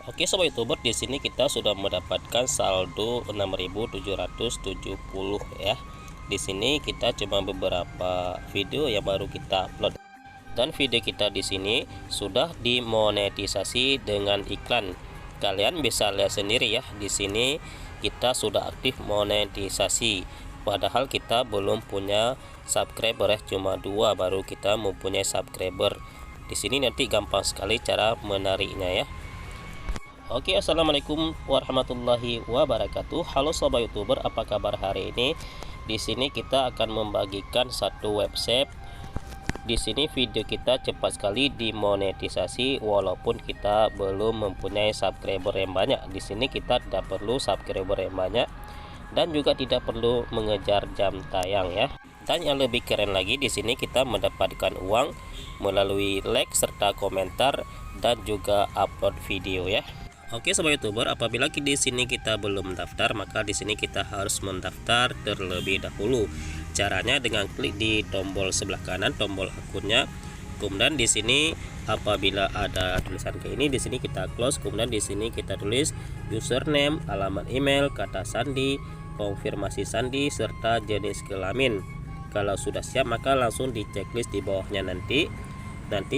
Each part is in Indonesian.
Oke sobat youtuber, di sini kita sudah mendapatkan saldo 6.770 ya. Di sini kita cuma beberapa video yang baru kita upload, dan video kita di sini sudah dimonetisasi dengan iklan. Kalian bisa lihat sendiri ya, di sini kita sudah aktif monetisasi. Padahal kita belum punya subscriber ya, cuma 2 baru kita mempunyai subscriber. Di sini nanti gampang sekali cara menariknya ya. Oke, assalamualaikum warahmatullahi wabarakatuh. Halo sobat youtuber, apa kabar hari ini? Di sini kita akan membagikan satu website. Di sini video kita cepat sekali dimonetisasi walaupun kita belum mempunyai subscriber yang banyak. Di sini kita tidak perlu subscriber yang banyak dan juga tidak perlu mengejar jam tayang ya. Dan yang lebih keren lagi, di sini kita mendapatkan uang melalui like serta komentar dan juga upload video ya. Oke sobat youtuber, apabila di sini kita belum mendaftar, maka di sini kita harus mendaftar terlebih dahulu. Caranya dengan klik di tombol sebelah kanan, tombol akunnya. Kemudian di sini apabila ada tulisan kayak ini, di sini kita close. Kemudian di sini kita tulis username, alamat email, kata sandi, konfirmasi sandi serta jenis kelamin. Kalau sudah siap maka langsung di checklist di bawahnya nanti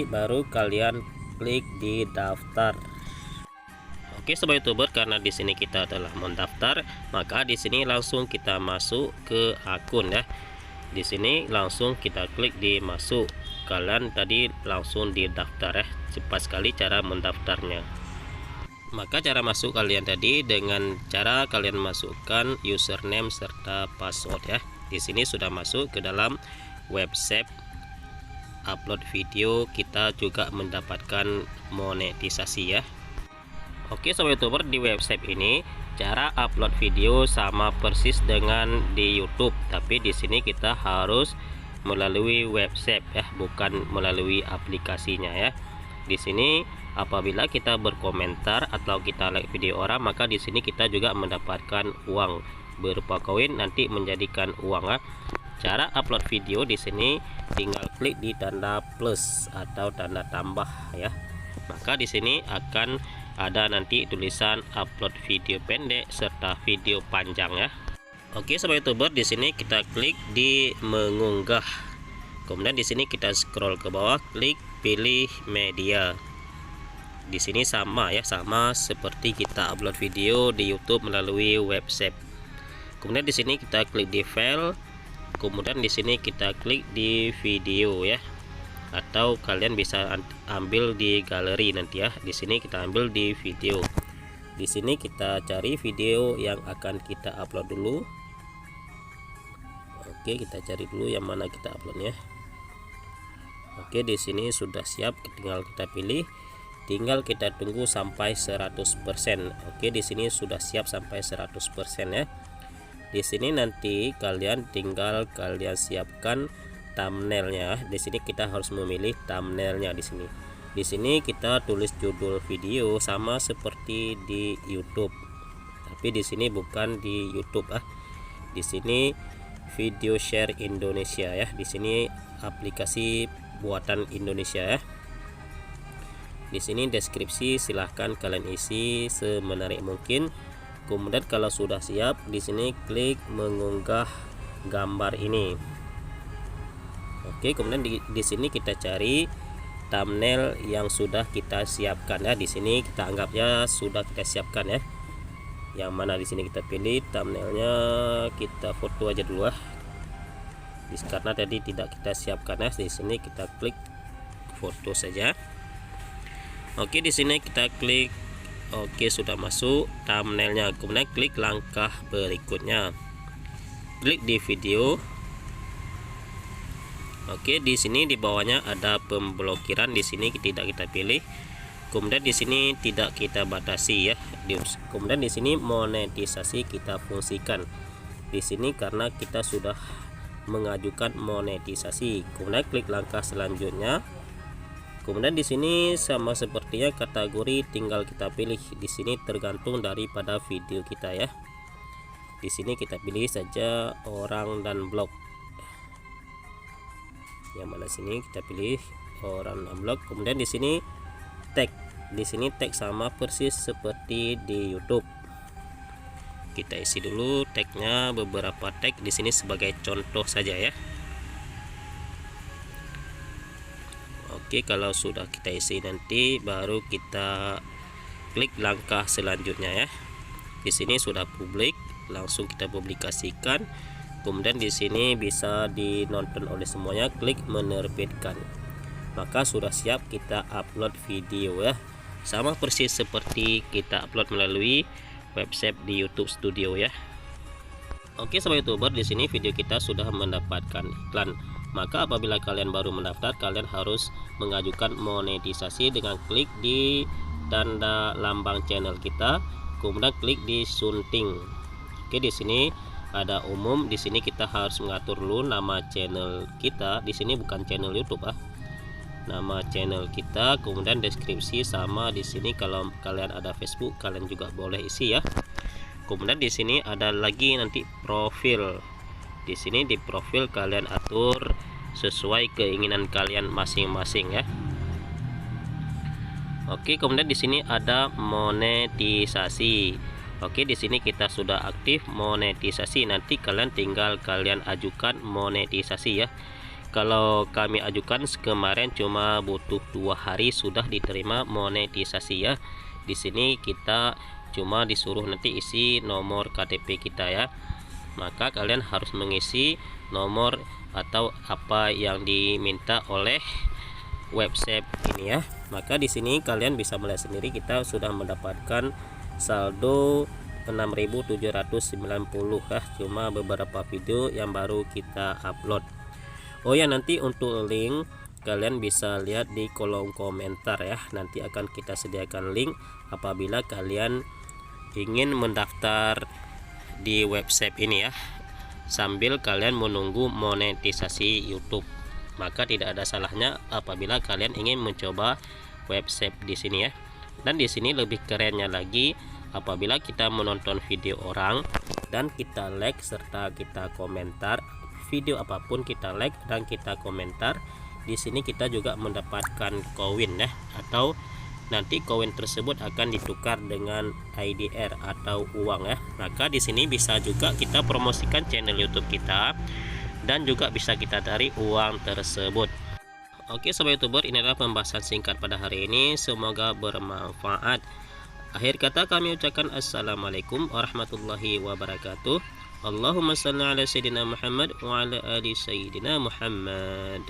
baru kalian klik di daftar. Oke sobat youtuber, karena di sini kita telah mendaftar, maka di sini langsung kita masuk ke akun ya. Di sini langsung kita klik di masuk. Kalian tadi langsung didaftar ya. Cepat sekali cara mendaftarnya. Maka cara masuk kalian tadi dengan cara kalian masukkan username serta password ya. Di sini sudah masuk ke dalam website upload video, kita juga mendapatkan monetisasi ya. Oke sobat youtuber, di website ini cara upload video sama persis dengan di YouTube, tapi di sini kita harus melalui website ya, bukan melalui aplikasinya ya. Di sini apabila kita berkomentar atau kita like video orang, maka di sini kita juga mendapatkan uang berupa koin, nanti menjadikan uang ya. Cara upload video di sini tinggal klik di tanda plus atau tanda tambah ya. Maka di sini akan ada nanti tulisan upload video pendek serta video panjang ya. Oke sobat youtuber, di sini kita klik di mengunggah. Kemudian di sini kita scroll ke bawah, klik pilih media. Di sini sama ya, sama seperti kita upload video di YouTube melalui website. Kemudian di sini kita klik di file. Kemudian di sini kita klik di video ya. Atau kalian bisa ambil di galeri nanti ya. Di sini kita ambil di video. Di sini kita cari video yang akan kita upload dulu. Oke, kita cari dulu yang mana kita uploadnya. Oke, di sini sudah siap, tinggal kita pilih. Tinggal kita tunggu sampai 100%. Oke, di sini sudah siap sampai 100% ya. Di sini nanti kalian tinggal siapkan thumbnailnya. Di sini kita harus memilih thumbnailnya di sini. Di sini kita tulis judul video sama seperti di YouTube. Tapi di sini bukan di YouTube ah. Di sini Video Share Indonesia ya. Di sini aplikasi buatan Indonesia ya. Di sini deskripsi silahkan kalian isi semenarik mungkin. Kemudian kalau sudah siap, di sini klik mengunggah gambar ini. Oke, kemudian di sini kita cari thumbnail yang sudah kita siapkan ya. Di sini kita anggapnya sudah kita siapkan ya. Yang mana di sini kita pilih thumbnailnya, kita foto aja dulu ya. Karena tadi tidak kita siapkan ya. Di sini kita klik foto saja. Oke, di sini kita klik oke, sudah masuk thumbnailnya. Kemudian klik langkah berikutnya. Klik di video. Oke, di sini di bawahnya ada pemblokiran, di sini tidak kita pilih. Kemudian di sini tidak kita batasi ya. Kemudian di sini monetisasi kita fungsikan. Di sini karena kita sudah mengajukan monetisasi. Kemudian klik langkah selanjutnya. Kemudian di sini sama sepertinya kategori tinggal kita pilih. Di sini tergantung daripada video kita ya. Di sini kita pilih saja orang dan blog. Yang mana sini kita pilih orang dan blog. Kemudian di sini tag. di sini tag sama persis seperti di YouTube. Kita isi dulu tagnya, beberapa tag di sini sebagai contoh saja ya. Oke, kalau sudah kita isi nanti baru kita klik langkah selanjutnya ya. Di sini sudah publik, langsung kita publikasikan. Kemudian di sini bisa dinonton oleh semuanya, klik menerbitkan. Maka sudah siap kita upload video ya. Sama persis seperti kita upload melalui website di YouTube Studio ya. Oke sobat YouTuber, di sini video kita sudah mendapatkan iklan. Maka apabila kalian baru mendaftar, kalian harus mengajukan monetisasi dengan klik di tanda lambang channel kita, kemudian klik di sunting. Oke, di sini ada umum. Di sini kita harus mengatur dulu nama channel kita. Di sini bukan channel YouTube nama channel kita, kemudian deskripsi sama di sini. Kalau kalian ada Facebook, kalian juga boleh isi ya. Kemudian di sini ada lagi nanti profil. Di sini di profil kalian atur sesuai keinginan kalian masing-masing ya. Oke, kemudian di sini ada monetisasi. Oke, di sini kita sudah aktif monetisasi. Nanti kalian tinggal ajukan monetisasi ya. Kalau kami ajukan kemarin cuma butuh 2 hari sudah diterima monetisasi ya. Di sini kita cuma disuruh nanti isi nomor KTP kita ya. Maka kalian harus mengisi nomor atau apa yang diminta oleh website ini ya. Maka di sini kalian bisa melihat sendiri kita sudah mendapatkan saldo 6.790 ya. Cuma beberapa video yang baru kita upload. Oh ya, nanti untuk link kalian bisa lihat di kolom komentar ya. Nanti akan kita sediakan link apabila kalian ingin mendaftar di website ini ya, sambil kalian menunggu monetisasi YouTube. Maka tidak ada salahnya apabila kalian ingin mencoba website di sini ya. Dan di sini lebih kerennya lagi, apabila kita menonton video orang dan kita like serta kita komentar, video apapun kita like dan kita komentar, di sini kita juga mendapatkan koin ya, atau nanti koin tersebut akan ditukar dengan IDR atau uang ya. Maka di sini bisa juga kita promosikan channel YouTube kita dan juga bisa kita cari uang tersebut. Oke sobat YouTuber, ini adalah pembahasan singkat pada hari ini, semoga bermanfaat. Akhir kata kami ucapkan assalamualaikum warahmatullahi wabarakatuh. Allahumma salli ala sayyidina Muhammad wa ala ali sayyidina Muhammad.